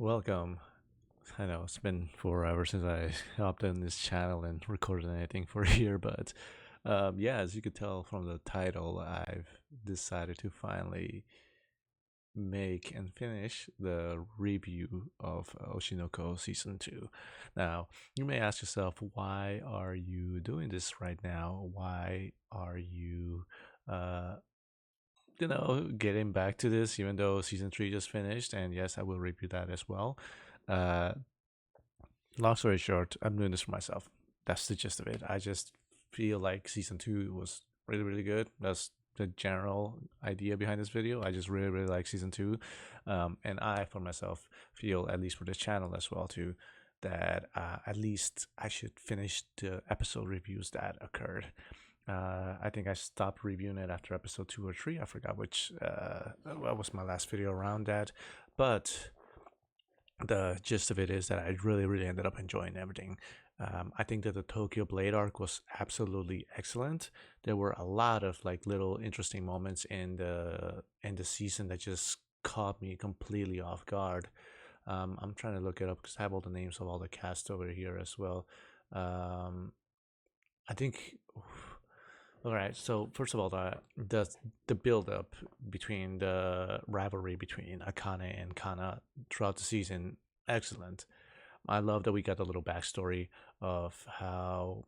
Welcome. I know it's been forever since I hopped on this channel and recorded anything for a year, but yeah, as you could tell from the title, I've decided to finally make and finish the review of Oshinoko Season 2. Now, you may ask yourself, why are you doing this right now? Why are you uh, getting back to this, even though season 3 just finished? And yes, I will review that as well. Uh, Long story short, I'm doing this for myself. That's the gist of it. I just feel like season 2 was really, really good. That's the general idea behind this video. I just really, really like season 2. And I, for myself, feel, at least for this channel as well, too, that at least I should finish the episode reviews that occurred. I think I stopped reviewing it after episode 2 or 3. I forgot which, what was my last video around that. But the gist of it is that I really, really ended up enjoying everything. I think that the Tokyo Blade arc was absolutely excellent. There were a lot of like little interesting moments in the season that just caught me completely off guard. I'm trying to look it up because I have all the names of all the cast over here as well. Um, I think. All right. So first of all, the build up between the rivalry between Akane and Kana throughout the season, excellent. I love that we got a little backstory of how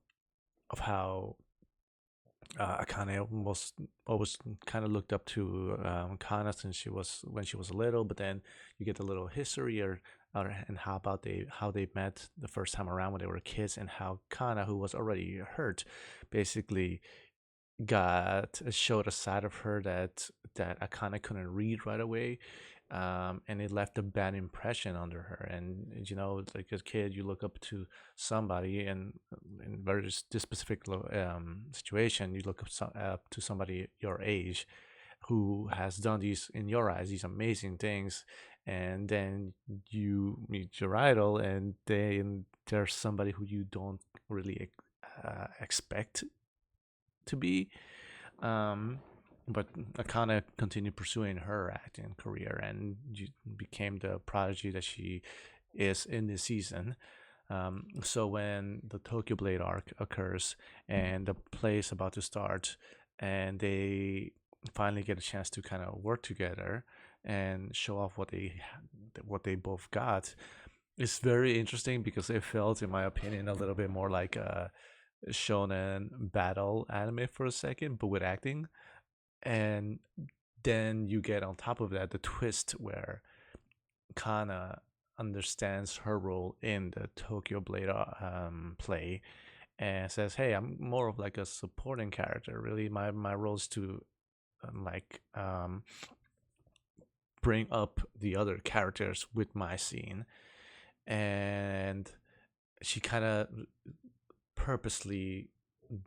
Akane was always kind of looked up to Kana since she was when she was little, but then you get a little history and how they met the first time around when they were kids, and how Kana, who was already hurt, basically got showed a side of her that I kind of couldn't read right away, and it left a bad impression under her. And like a kid, you look up to somebody, and in this specific situation, you look up to somebody your age who has done these, in your eyes, these amazing things, and then you meet your idol, and then there's somebody who you don't really expect to be. Um, but Akana continued pursuing her acting career and became the prodigy that she is in this season. So when the Tokyo Blade arc occurs and the play is about to start, and they finally get a chance to kind of work together and show off what they both got, it's very interesting because it felt, in my opinion, a little bit more like a shonen battle anime for a second, but with acting. And then you get on top of that the twist where Kana understands her role in the Tokyo Blade play and says, "Hey, I'm more of like a supporting character. Really, my role is to like bring up the other characters with my scene." And she kind of purposely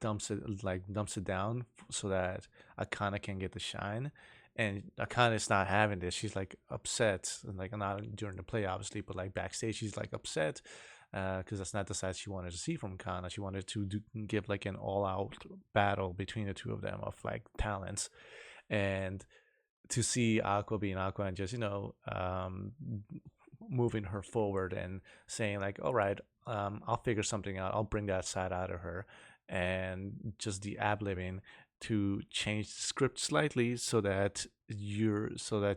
dumps it down so that Akana can get the shine. And Akana is not having this. She's like upset, like not during the play, obviously, but like backstage, she's like upset because that's not the side she wanted to see from Kana. She wanted to give like an all-out battle between the two of them of like talents, and to see Aqua being Aqua and just moving her forward and saying like, all right, I'll figure something out, I'll bring that side out of her, and just the ad libbing to change the script slightly so that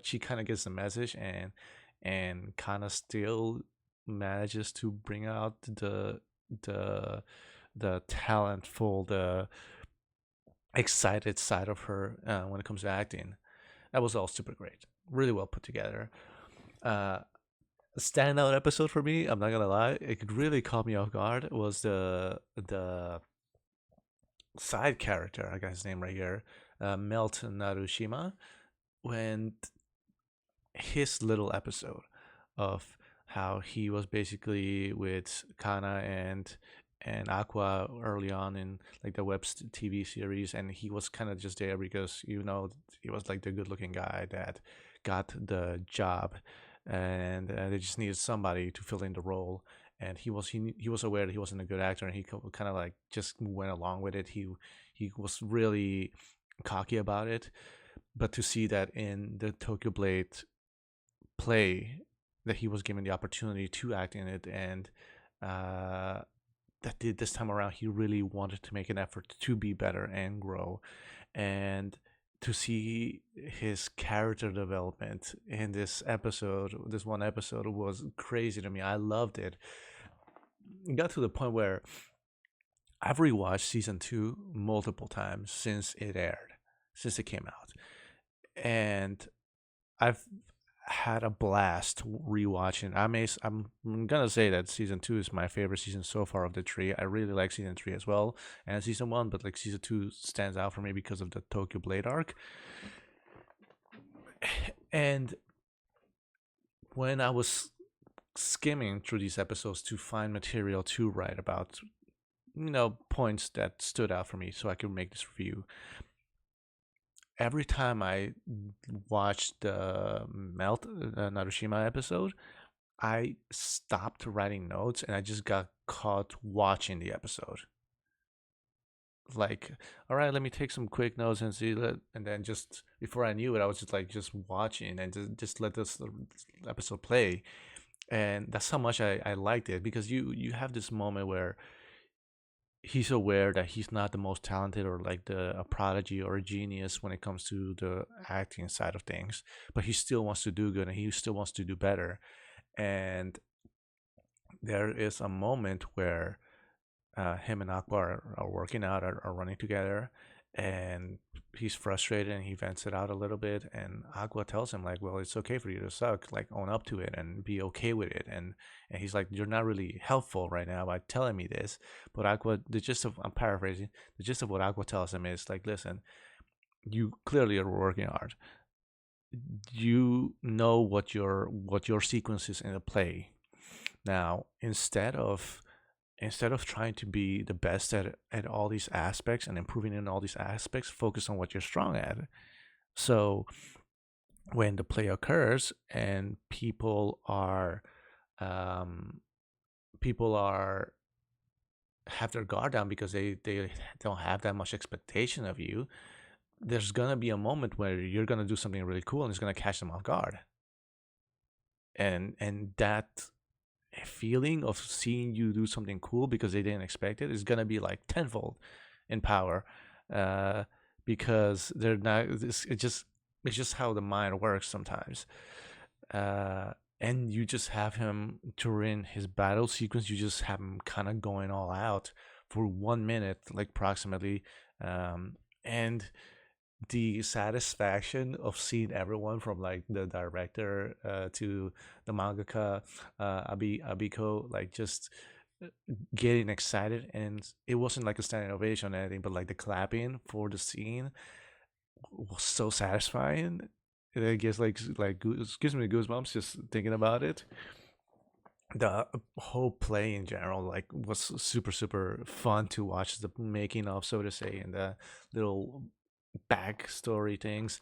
she kind of gets the message, and kind of still manages to bring out the the talentful, the excited side of her when it comes to acting. That was all super great, really well put together. uh Standout episode for me, I'm not gonna lie, it really caught me off guard, was the side character, I got his name right here, Melt Narushima, when his little episode of how he was basically with Kana and Aqua early on in like the web TV series, and he was kind of just there because he was like the good looking guy that got the job, and they just needed somebody to fill in the role. And he was aware that he wasn't a good actor, and he kind of like just went along with it. He was really cocky about it, but to see that in the Tokyo Blade play, that he was given the opportunity to act in it, and uh, this time around he really wanted to make an effort to be better and grow, and to see his character development in this one episode was crazy to me. I loved it. It got to the point where I've rewatched season two multiple times since it aired, since it came out, and I've had a blast rewatching. I'm gonna say that season two is my favorite season so far of the three. I really like season three as well and season one, but like season two stands out for me because of the Tokyo Blade arc. And when I was skimming through these episodes to find material to write about, points that stood out for me so I could make this review, every time I watched the Melt Narushima episode, I stopped writing notes and I just got caught watching the episode. Like, all right, let me take some quick notes and see that, and then just before I knew it, I was just watching and just let this episode play, and that's how much I liked it, because you have this moment where he's aware that he's not the most talented or like a prodigy or a genius when it comes to the acting side of things, but he still wants to do good and he still wants to do better. And there is a moment where him and Aqua are working out, are running together, and he's frustrated and he vents it out a little bit. And Aqua tells him like, "Well, it's okay for you to suck. Like, own up to it and be okay with it." And he's like, "You're not really helpful right now by telling me this." But Aqua, I'm paraphrasing, the gist of what Aqua tells him is like, "Listen, you clearly are working hard. You know what your sequence is in the play. Now, instead of trying to be the best at all these aspects and improving in all these aspects, focus on what you're strong at." So when the play occurs and people are have their guard down because they don't have that much expectation of you, there's gonna be a moment where you're gonna do something really cool and it's gonna catch them off guard. And that feeling of seeing you do something cool because they didn't expect it is gonna be like tenfold in power, uh, because they're not. It's just how the mind works sometimes. And you just have him during his battle sequence. You just have him kind of going all out for 1 minute, like approximately, and the satisfaction of seeing everyone from like the director to the mangaka, Abiko, like just uh, getting excited. And it wasn't like a standing ovation or anything, but like the clapping for the scene was so satisfying. It gives gives me goosebumps just thinking about it. The whole play in general like was super super fun to watch, the making of, so to say, and the little backstory things.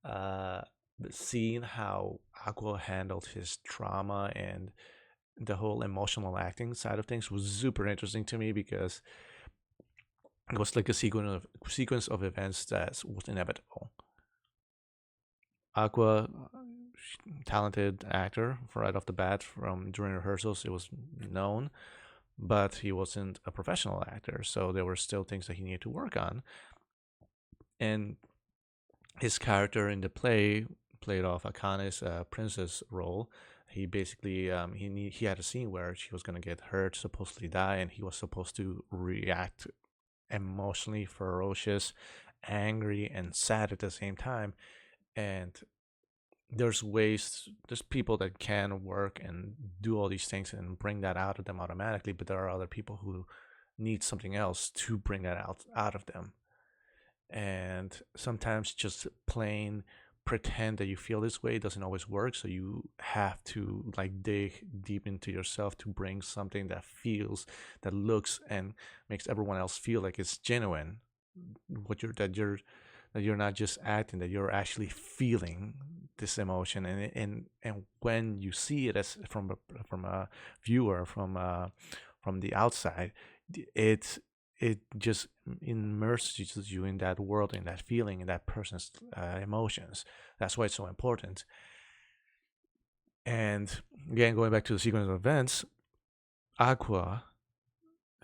uh Seeing how Aqua handled his trauma and the whole emotional acting side of things was super interesting to me, because it was like a sequence of events that was inevitable. Aqua, talented actor right off the bat, from during rehearsals it was known, but he wasn't a professional actor, so there were still things that he needed to work on. And his character in the play played off Akane's princess role. He basically he had a scene where she was gonna get hurt, supposedly die, and he was supposed to react emotionally ferocious, angry, and sad at the same time. And there's people that can work and do all these things and bring that out of them automatically, but there are other people who need something else to bring that out of them. And sometimes just plain pretend that you feel this way doesn't always work, so you have to like dig deep into yourself to bring something that looks and makes everyone else feel like it's genuine, what you're not just acting, that you're actually feeling this emotion. And when you see it as from a viewer, from the outside, it just immerses you in that world, in that feeling, in that person's emotions. That's why it's so important. And again, going back to the sequence of events, Aqua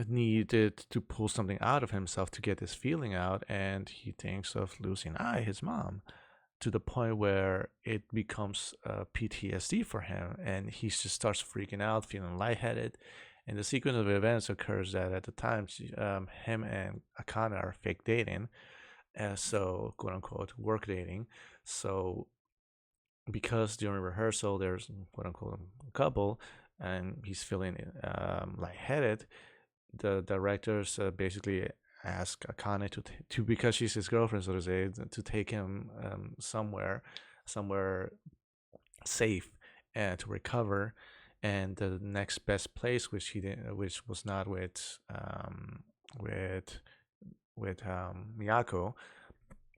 needed to pull something out of himself to get this feeling out, and he thinks of losing Ai, his mom, to the point where it becomes PTSD for him, and he just starts freaking out, feeling lightheaded. And the sequence of events occurs that at the time, him and Akana are fake dating, so quote unquote work dating. So because during rehearsal there's quote unquote a couple, and he's feeling lightheaded, the directors basically ask Akane to because she's his girlfriend, so to say, to take him somewhere safe and to recover. And the next best place, which he did, which was not with Miyako,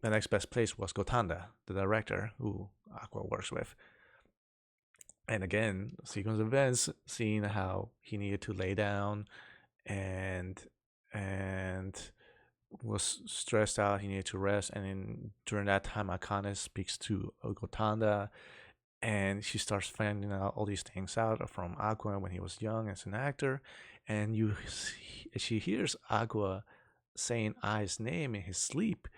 the next best place was Gotanda, the director who Aqua works with. And again, sequence of events, seeing how he needed to lay down and and was stressed out. He needed to rest, and then during that time, Akane speaks to Gotanda, and she starts finding out all these things out from Aqua when he was young as an actor, and she hears Aqua saying Ai's name in his sleep,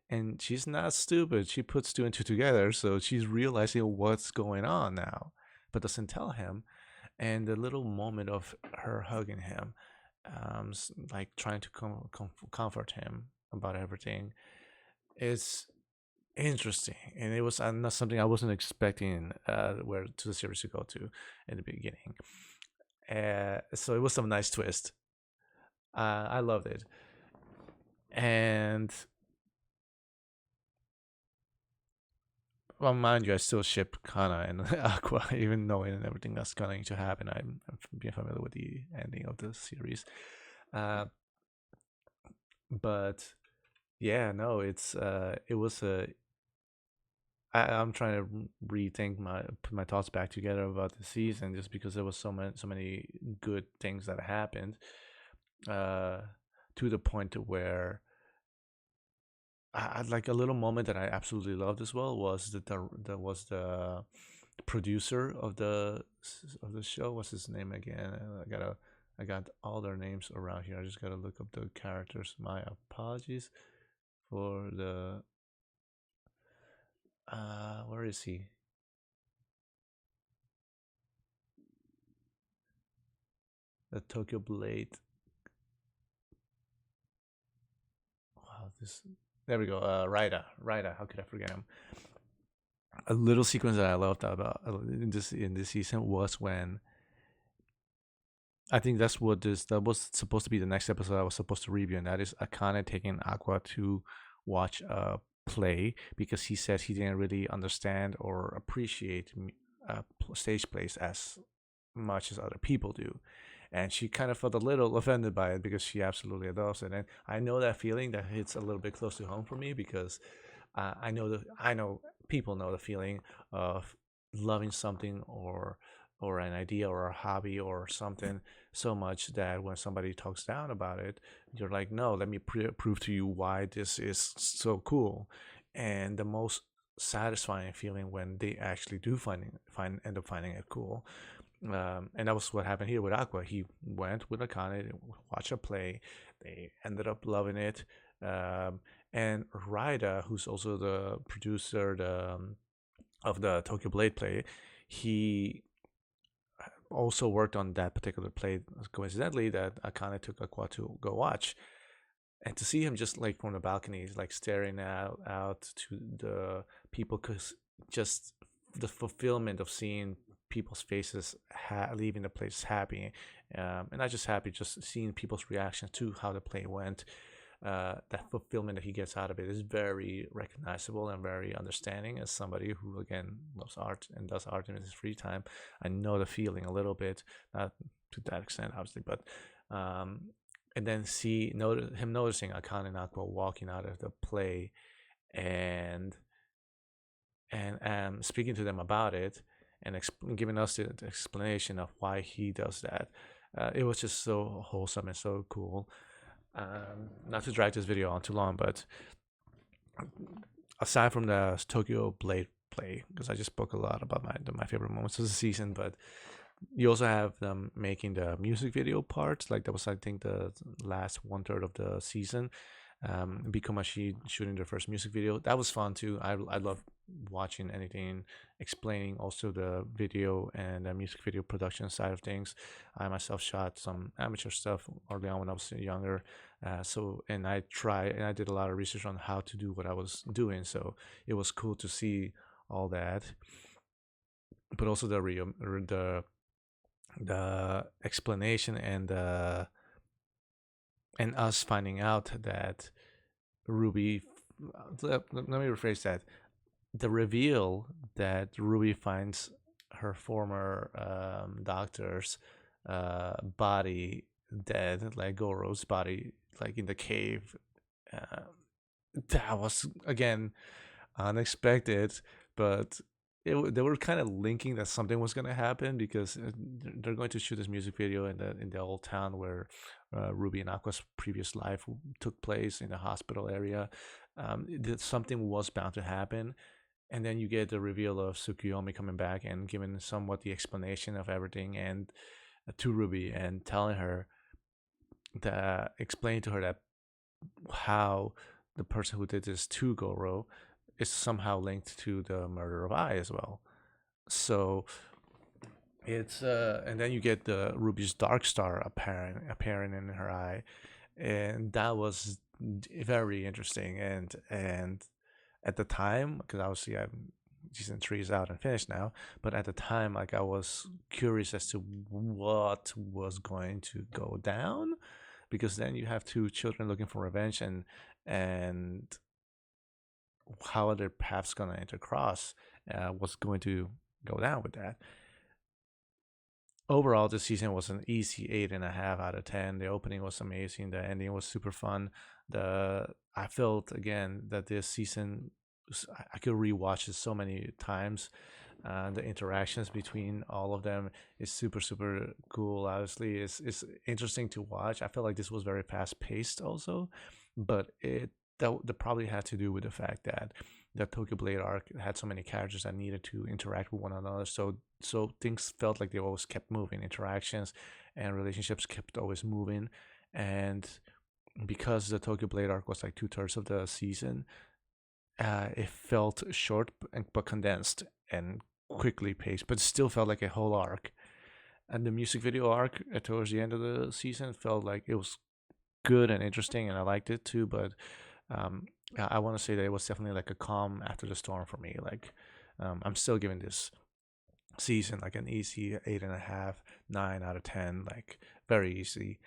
and she's not stupid. She puts two and two together, so she's realizing what's going on now, but doesn't tell him. And the little moment of her hugging him, like trying to comfort him about everything, is interesting, and it was not something I wasn't expecting where to the series to go to in the beginning. So it was some nice twist. I loved it, and well, mind you, I still ship Kana and Aqua, even knowing everything that's going to happen. I'm being familiar with the ending of the series, uh, but yeah, no, it was a. I'm trying to rethink put my thoughts back together about the season, just because there was so many good things that happened, uh, to the point to where I like a little moment that I absolutely loved as well was the producer of the show. What's his name again? I got all their names around here. I just gotta look up the characters. My apologies for the where is he? The Tokyo Blade. Wow, this. There we go. Raida. How could I forget him? A little sequence that I loved about in this season was when I think that was supposed to be the next episode I was supposed to review, and that is Akane taking Aqua to watch a play because he said he didn't really understand or appreciate stage plays as much as other people do. And she kind of felt a little offended by it because she absolutely adores it. And I know that feeling that hits a little bit close to home for me because I know people know the feeling of loving something or an idea or a hobby or something so much that when somebody talks down about it, you're like, no, let me prove to you why this is so cool. And the most satisfying feeling when they actually do end up finding it cool. And that was what happened here with Aqua. He went with Akane, watched a play. They ended up loving it. And Raida, who's also the producer of the Tokyo Blade play, he also worked on that particular play coincidentally that Akane took Aqua to go watch. And to see him just like from the balcony, like staring out to the people, because just the fulfillment of seeing people's faces leaving the place happy, and not just happy, just seeing people's reaction to how the play went. That fulfillment that he gets out of it is very recognizable and very understanding. As somebody who again loves art and does art in his free time, I know the feeling a little bit, not to that extent obviously, but and then him noticing Akane and Aqua walking out of the play, and speaking to them about it, and giving us the explanation of why he does that. It was just so wholesome and so cool. Not to drag this video on too long, but aside from the Tokyo Blade gameplay because I just spoke a lot about my favorite moments of the season. But you also have them making the music video part. Like that was, I think, the last one third of the season. Bikomashi shooting their first music video. That was fun too. I love watching anything explaining also the video and the music video production side of things. I myself shot some amateur stuff early on when I was younger. And I did a lot of research on how to do what I was doing. So it was cool to see all that, but also the explanation and us finding out that Ruby. Let me rephrase that. The reveal that Ruby finds her former doctor's body dead, like Goro's body, like in the cave. Uh, that was again unexpected, but they were kind of linking that something was going to happen because they're going to shoot this music video in the old town where Ruby and Aqua's previous life took place in the hospital area. That something was bound to happen, and then you get the reveal of Tsukuyomi coming back and giving somewhat the explanation of everything and to Ruby and telling her that explaining to her that how the person who did this to Goro is somehow linked to the murder of Ai as well. So it's and then you get the Ruby's dark star apparent in her eye, and that was very interesting. And at the time, because obviously season 3 is out and finished now, but at the time, like I was curious as to what was going to go down, because then you have two children looking for revenge, and how are their paths gonna intercross? What's going to go down with that? Overall, this season was an easy 8.5 out of 10. The opening was amazing. The ending was super fun. I felt again that this season I could rewatch it so many times. The interactions between all of them is super cool. Obviously, it's interesting to watch. I felt like this was very fast paced also, but that probably had to do with the fact that the Tokyo Blade arc had so many characters that needed to interact with one another. So things felt like they always kept moving. Interactions and relationships kept always moving, and because the Tokyo Blade arc was like 2/3 of the season, it felt short but condensed and quickly paced, but still felt like a whole arc. And the music video arc towards the end of the season felt like it was good and interesting, and I liked it too. But I want to say that it was definitely like a calm after the storm for me. Like I'm still giving this season like an easy 8.5, 9 out of 10, like very easy.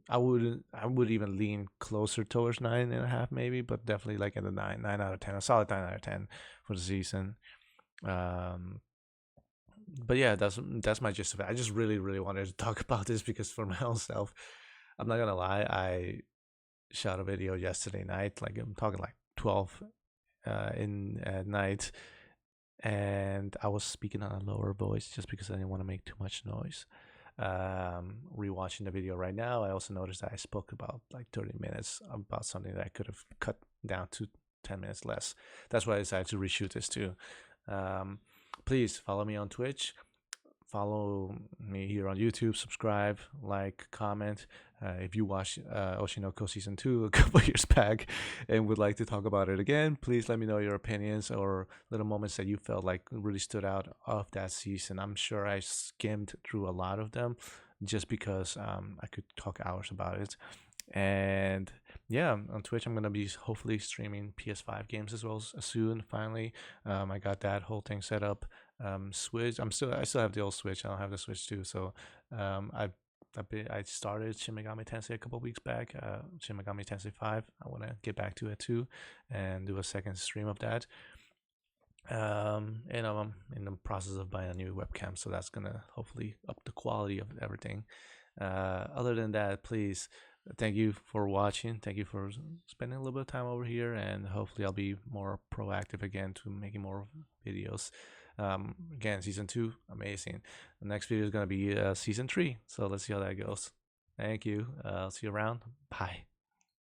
I would even lean closer towards 9.5 maybe, but definitely like in the 9 out of 10, a solid 9 out of 10 for the season. But yeah, that's my gist of it. I just really wanted to talk about this because for my own self, I'm not gonna lie, I shot a video yesterday night, like I'm talking like 12 in at night, and I was speaking on a lower voice just because I didn't want to make too much noise. Rewatching the video right now, I also noticed that I spoke about like 30 minutes about something that I could have cut down to 10 minutes less. That's why I decided to reshoot this too. Please follow me on Twitch, follow me here on YouTube, subscribe, like, comment. If you watched Oshinoko Season 2 a couple years back and would like to talk about it again, please let me know your opinions or little moments that you felt like really stood out of that season. I'm sure I skimmed through a lot of them just because I could talk hours about it. And yeah, on Twitch I'm gonna be hopefully streaming PS5 games as well soon. Finally, I got that whole thing set up. Switch, I still have the old Switch. I don't have the Switch too. So I started Shin Megami Tensei a couple weeks back. Shin Megami Tensei 5. I want to get back to it too, and do a second stream of that. And I'm in the process of buying a new webcam, so that's gonna hopefully up the quality of everything. Other than that, please, thank you for watching. Thank you for spending a little bit of time over here, and hopefully I'll be more proactive again to making more videos. Again, season 2, amazing. The next video is gonna be season 3, so let's see how that goes. Thank you. I'll see you around. Bye.